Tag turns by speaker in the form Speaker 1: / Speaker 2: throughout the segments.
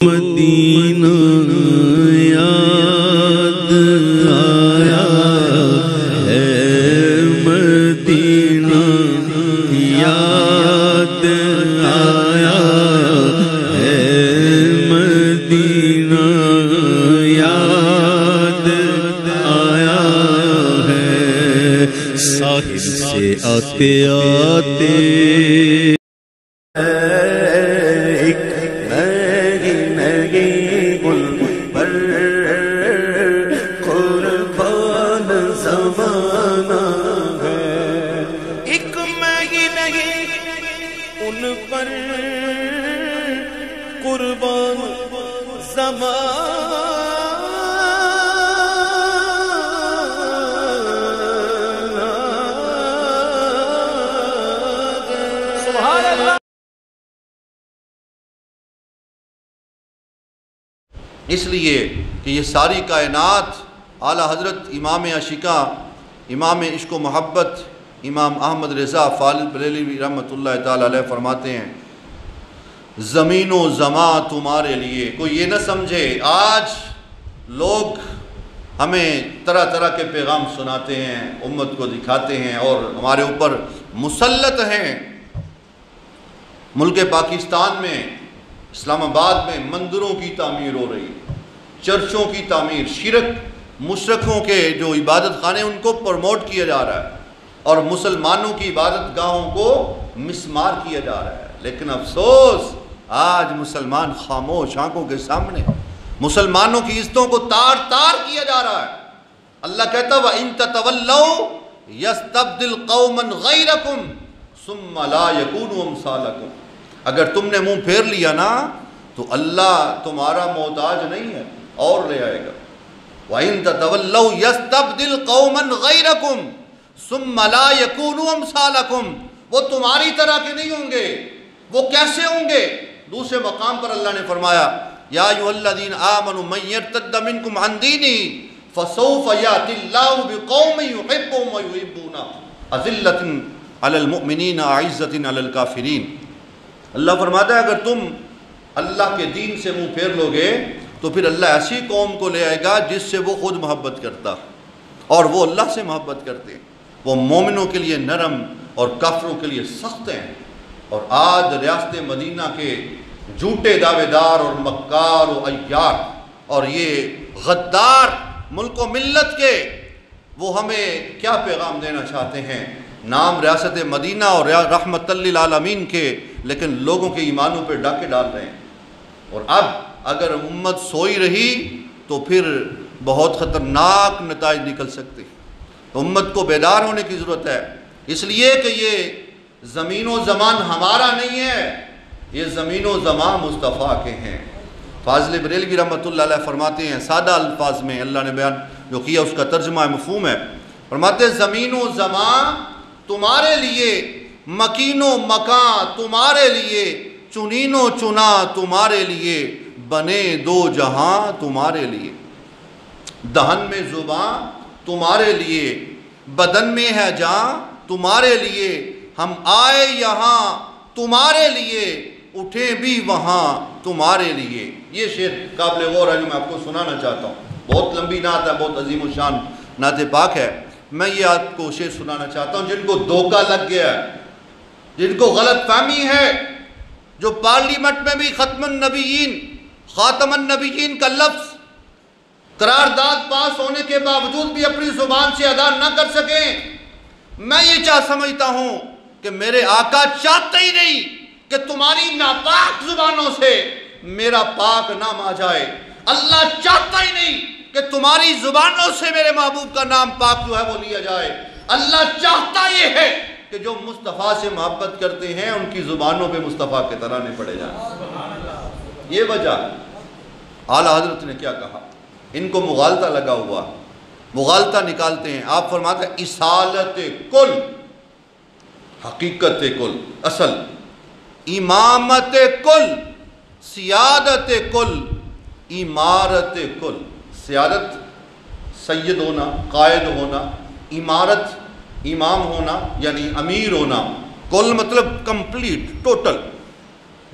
Speaker 1: مدینہ یاد آیا ہے، مدینہ یاد آیا ہے، مدینہ یاد آیا ہے، ساحل سے آتے آتے
Speaker 2: قربان زمانہ سبحان اللہ۔
Speaker 3: اس لیے کہ یہ ساری کائنات اعلیٰ حضرت امام عاشقاں، امام عشق و محبت، امام احمد رضا فاضل بریلوی رحمۃ اللہ تعالی علیہ فرماتے ہیں، زمین و زمان تمہارے لیے۔ کوئی یہ نہ سمجھے آج لوگ ہمیں طرح طرح کے پیغام سناتے ہیں، امت کو دکھاتے ہیں اور ہمارے اوپر مسلط ہیں۔ ملک پاکستان میں، اسلام آباد میں مندروں کی تعمیر ہو رہی، چرچوں کی تعمیر، شرک مشرکوں کے جو عبادت خانے ان کو پروموٹ کیا جا رہا ہے اور مسلمانوں کی عبادت گاہوں کو مسمار کیا جا رہا ہے۔ لیکن افسوس آج مسلمان خاموش آنکھوں کے سامنے، مسلمانوں کی عزتوں کو تار تار کیا جا رہا ہے۔ اللہ کہتا ہے وَإِن تَتَوَلَّوْا يَسْتَبْدِلْ قَوْمًا غَيْرَكُمْ ثُمَّ لَا يَكُونُوا أَمْثَالَكُمْ۔ اگر تم نے منہ پھیر لیا نا تو اللہ تمہارا محتاج نہیں ہے اور لے آئے گا۔ وَإِن تَتَوَلَّوْا يَسْتَبْدِلْ قَوْمًا غَيْرَكُمْ ثُمَّ لَا يَكُونُوا أَمْثَالَكُمْ۔ وہ تمہاری طرح کے نہیں ہوں گے، وہ کیسے ہوں گے؟ دوسرے مقام پر اللہ نے فرمایا یا ایھا الذین آمنوا من یرتد منکم عن دینہ فسوف یأتی اللہ بقوم یحبهم ویحبونہ اذلۃ علی المؤمنین اعزۃ علی الکافرین۔ اللہ فرماتا ہے اگر تم اللہ کے دین سے منہ پھیر لو گے تو پھر اللہ ایسی قوم کو لے آئے گا جس سے وہ خود محبت کرتا اور وہ اللہ سے محبت کرتے، وہ مومنوں کے لیے نرم اور کافروں کے لیے سخت ہیں۔ اور آج ریاست مدینہ کے جھوٹے دعوے دار اور مکار و عیار اور یہ غدار ملک و ملت کے، وہ ہمیں کیا پیغام دینا چاہتے ہیں؟ نام ریاست مدینہ اور رحمت للعالمین کے، لیکن لوگوں کے ایمانوں پہ ڈاکے ڈال رہے ہیں۔ اور اب اگر امت سوئی رہی تو پھر بہت خطرناک نتائج نکل سکتے، تو امت کو بیدار ہونے کی ضرورت ہے۔ اس لیے کہ یہ زمین و زمان ہمارا نہیں ہے، یہ زمین و زمان مصطفیٰ کے ہیں۔ فاضل بریلوی رحمۃ اللہ علیہ فرماتے ہیں، سادہ الفاظ میں اللہ نے بیان جو کیا اس کا ترجمہ مفہوم ہے، فرماتے ہیں زمین و زمان تمہارے لیے، مکین و مکان تمہارے لیے، چنین و چنا تمہارے لیے، بنے دو جہاں تمہارے لیے، دہن میں زبان تمہارے لیے، بدن میں ہے جان تمہارے لیے، ہم آئے یہاں تمہارے لیے، اٹھے بھی وہاں تمہارے لیے۔ یہ شعر قابل غور ہے جو میں آپ کو سنانا چاہتا ہوں، بہت لمبی نعت ہے، بہت عظیم الشان نعت پاک ہے۔ میں یہ آپ کو شعر سنانا چاہتا ہوں جن کو دھوکہ لگ گیا ہے، جن کو غلط فہمی ہے، جو پارلیمنٹ میں بھی ختم النبیین، خاتم النبیین کا لفظ قرارداد پاس ہونے کے باوجود بھی اپنی زبان سے ادا نہ کر سکیں۔ میں یہ سمجھتا ہوں کہ میرے آقا چاہتے ہی نہیں کہ تمہاری ناپاک زبانوں سے میرا پاک نام آ جائے۔ اللہ چاہتا ہی نہیں کہ تمہاری زبانوں سے میرے محبوب کا نام پاک جو ہے وہ لیا جائے۔ اللہ چاہتا یہ ہے کہ جو مصطفیٰ سے محبت کرتے ہیں ان کی زبانوں پہ مصطفیٰ کے ترانے پڑے جائیں۔ یہ وجہ اعلیٰ حضرت نے کیا کہا، ان کو مغالطہ لگا ہوا، مغالطہ نکالتے ہیں۔ آپ فرماتے ہیں اصالت کل، حقیقت کل، اصل، امامت کل، سیادت کل، امارت کل۔ سیادت سید ہونا، قائد ہونا، امارت امام ہونا یعنی امیر ہونا، کل مطلب کمپلیٹ، ٹوٹل،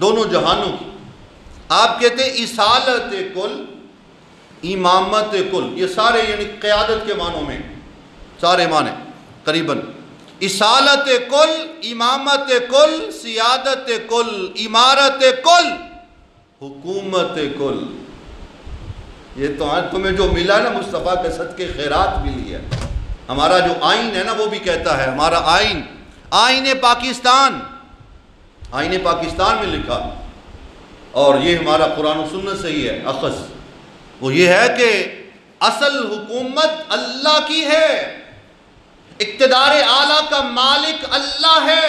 Speaker 3: دونوں جہانوں کی۔ آپ کہتے ہیں اصالت کل، امامت کل، یہ سارے یعنی قیادت کے معنوں میں سارے معنی قریباً، اصالت کل، امامت کل، سیادت کل، امارت کل، حکومت کل۔ یہ تو آج تمہیں جو ملا نا مصطفیٰ کے صدقے خیرات ملی ہے۔ ہمارا جو آئین ہے نا وہ بھی کہتا ہے، ہمارا آئین پاکستان، آئین پاکستان میں لکھا، اور یہ ہمارا قرآن و سنت سے ہی ہے اخذ، وہ یہ ہے کہ اصل حکومت اللہ کی ہے، اقتدار اعلیٰ کا مالک اللہ ہے،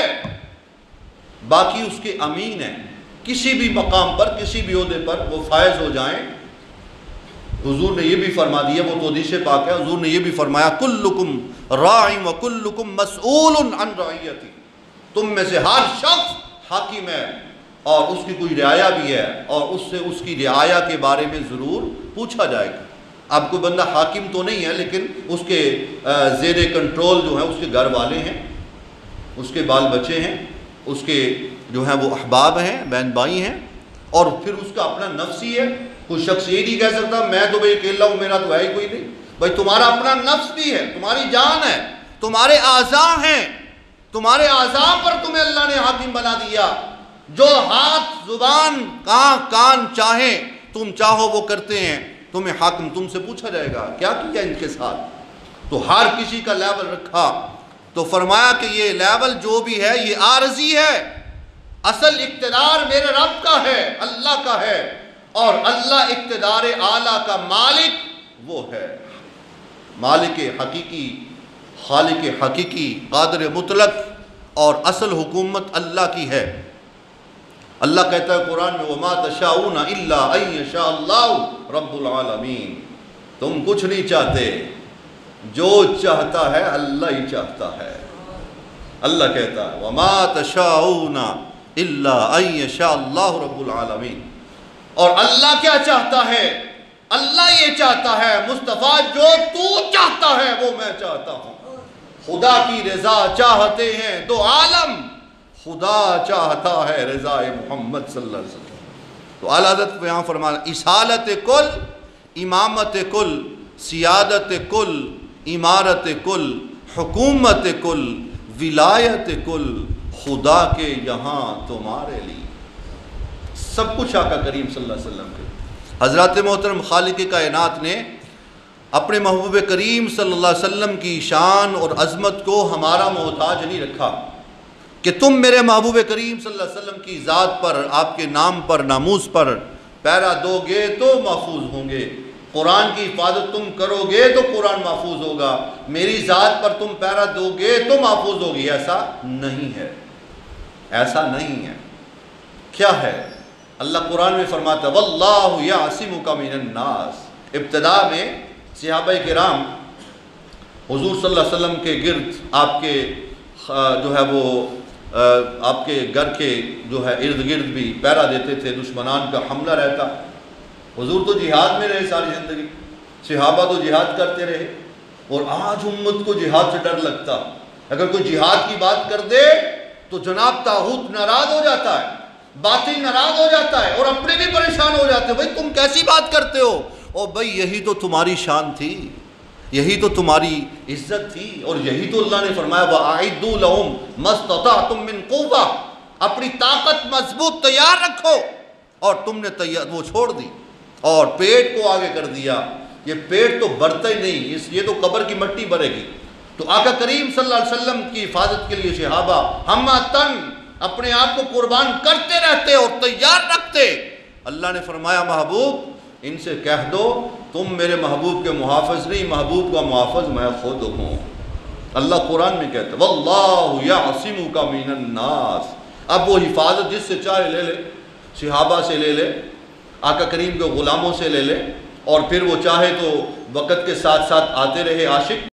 Speaker 3: باقی اس کے امین ہیں، کسی بھی مقام پر کسی بھی عہدے پر وہ فائز ہو جائیں۔ حضور نے یہ بھی فرما دیا، وہ تو حدیث پاک ہے، حضور نے یہ بھی فرمایا کلکم راع وکلکم مسئول عن رعیتی، تم میں سے ہر شخص حاکم ہے اور اس کی کوئی رعایا بھی ہے، اور اس سے اس کی رعایا کے بارے میں ضرور پوچھا جائے گا۔ اب کوئی بندہ حاکم تو نہیں ہے، لیکن اس کے زیر کنٹرول جو ہے اس کے گھر والے ہیں، اس کے بال بچے ہیں، اس کے جو ہیں وہ احباب ہیں، بہن بھائی ہیں، اور پھر اس کا اپنا نفس ہی ہے۔ کوئی شخص یہ نہیں کہہ سکتا میں تو بھائی اکیلا ہوں، میرا تو ہے ہی کوئی نہیں، بھائی تمہارا اپنا نفس بھی ہے، تمہاری جان ہے، تمہارے اعضاء ہیں، تمہارے اعضاء پر تمہیں اللہ نے حاکم بنا دیا، جو ہاتھ زبان کان چاہیں تم چاہو وہ کرتے ہیں، تمہیں حاکم تم سے پوچھا جائے گا کیا کیا ان کے ساتھ۔ تو ہر کسی کا لیول رکھا، تو فرمایا کہ یہ لیول جو بھی ہے یہ عارضی ہے، اصل اقتدار میرے رب کا ہے، اللہ کا ہے، اور اللہ اقتدار اعلیٰ کا مالک وہ ہے، مالک حقیقی، خالق حقیقی، قادر مطلق، اور اصل حکومت اللہ کی ہے۔ اللہ کہتا ہے قرآن میں وَمَا تَشَاءُونَ إِلَّا أَن يَشَاءَ اللَّهُ رَبُّ الْعَالَمِينَ، تم کچھ نہیں چاہتے، جو چاہتا ہے اللہ ہی چاہتا ہے۔ اللہ کہتا ہے وَمَا تَشَاءُونَ إِلَّا أَن يَشَاءَ اللَّهُ رَبُّ الْعَالَمِينَ، اور اللہ کیا چاہتا ہے؟ اللہ یہ چاہتا ہے مصطفیٰ جو تو چاہتا ہے وہ میں چاہتا ہوں۔ خدا کی رضا چاہتے ہیں دو عالم، خدا چاہتا ہے رضا محمد صلی اللہ علیہ وسلم۔ تو اعلیٰ حضرت یہاں فرمانا اصالت کل، امامت کل، سیادت کل، امارت کل، حکومت کل، ولایت کل، خدا کے یہاں تمہارے لیے، سب کچھ آقا کریم صلی اللہ علیہ وسلم کے۔ حضرات محترم خالق کائنات نے اپنے محبوب کریم صلی اللہ علیہ وسلم کی شان اور عظمت کو ہمارا محتاج نہیں رکھا کہ تم میرے محبوب کریم صلی اللہ علیہ وسلم کی ذات پر، آپ کے نام پر، ناموس پر پیرا دو گے تو محفوظ ہوں گے، قرآن کی حفاظت تم کرو گے تو قرآن محفوظ ہوگا، میری ذات پر تم پیرا دو گے تو محفوظ ہوگی۔ ایسا نہیں ہے، ایسا نہیں ہے۔ کیا ہے؟ اللہ قرآن میں فرماتا ہے وَاللَّهُ يَعْصِمُكَ مِنَ النَّاسِ۔ ابتدا میں صحابہ کرام حضور صلی اللہ علیہ وسلم کے گرد، آپ کے جو ہے وہ آپ کے گھر کے جو ہے ارد گرد بھی پہرا دیتے تھے، دشمنان کا حملہ رہتا۔ حضور تو جہاد میں رہے ساری زندگی، صحابہ تو جہاد کرتے رہے، اور آج امت کو جہاد سے ڈر لگتا، اگر کوئی جہاد کی بات کر دے تو جناب طاغوت ناراض ہو جاتا ہے، باطل ناراض ہو جاتا ہے، اور اپنے بھی پریشان ہو جاتے ہیں، بھائی تم کیسی بات کرتے ہو؟ اور بھائی یہی تو تمہاری شان تھی، یہی تو تمہاری عزت تھی، اور یہی تو اللہ نے فرمایا وَأَعِدُّوا لَهُمْ مَا اسْتَطَعْتُم مِّن قُوَّةٍ، اپنی طاقت مضبوط تیار رکھو، اور تم نے وہ چھوڑ دی اور پیٹ کو آگے کر دیا۔ یہ پیٹ تو بھرتا ہی نہیں، یہ تو قبر کی مٹی بھرے گی۔ تو آقا کریم صلی اللہ علیہ وسلم کی حفاظت کے لیے صحابہ ہمتاً اپنے آپ کو قربان کرتے رہتے اور تیار رکھتے۔ اللہ نے فرمایا محبوب ان سے کہہ دو تم میرے محبوب کے محافظ نہیں، محبوب کا محافظ میں خود ہوں۔ اللہ قرآن میں کہتا ہے وَاللَّهُ يَعْصِمُكَ مِنَ النَّاسِ۔ اب وہ حفاظت جس سے چاہے لے لے، صحابہ سے لے لے، آقا کریم کے غلاموں سے لے لے، اور پھر وہ چاہے تو وقت کے ساتھ ساتھ آتے رہے عاشق۔